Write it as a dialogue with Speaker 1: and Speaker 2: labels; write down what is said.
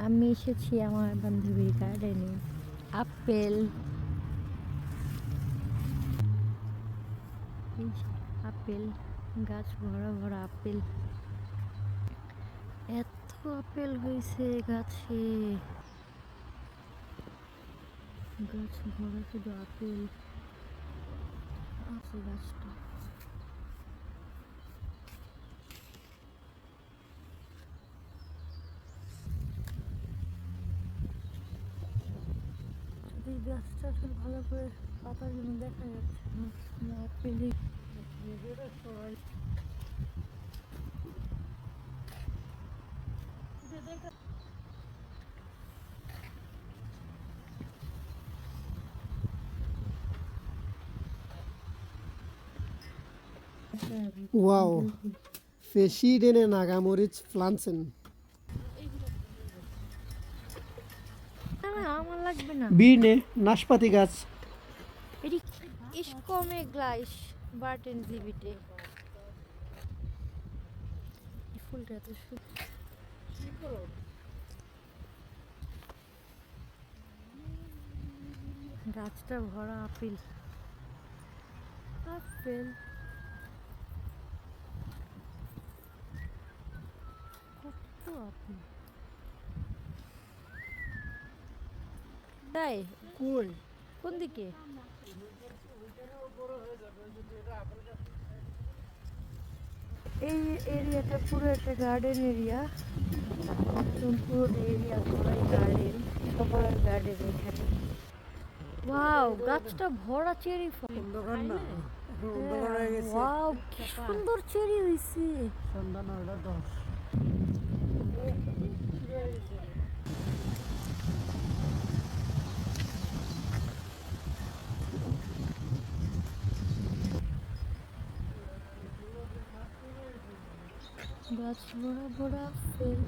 Speaker 1: আমি এসেছি আমার বান্ধবীর গার্ডেনে। আপেল, এই যে আপেল গাছ, ভরা ভরা আপেল। এত আপেল হয়েছে গাছে, গাছ ভরা শুধু আপেল আছে গাছটা। এই গাছটা আসলে ভালো করে পাতাগুলো দেখা যাচ্ছে না, আপেলই
Speaker 2: Wow, verschiedene Nagamorits Pflanzen.
Speaker 1: আমার লাগবে না।
Speaker 2: Birne, নাশপাতি গাছ।
Speaker 1: এটি ইসকমে গ্লাইস বার্টেন জিবিটে। এই ফুলটা এত সুন্দর। গাছটা ভরা আপেল, আপেল কত আপেল। তাই
Speaker 2: কই?
Speaker 1: কোন দিকে? এই এরিয়াটা পুরো একটা গার্ডেন এরিয়া, পুরো এরিয়া পুরো গার্ডেন, সবার গার্ডেন এখানে। ওয়াও, গাছটা ভরা চেরি ফল।
Speaker 2: অন্ধকার না, এখন অন্ধকার হয়ে গেছে।
Speaker 1: ওয়াও, কি সুন্দর চেরি হইছে।
Speaker 2: সন্ধ্যা 9:10।
Speaker 1: গাছ ভরা ভরা আপেল।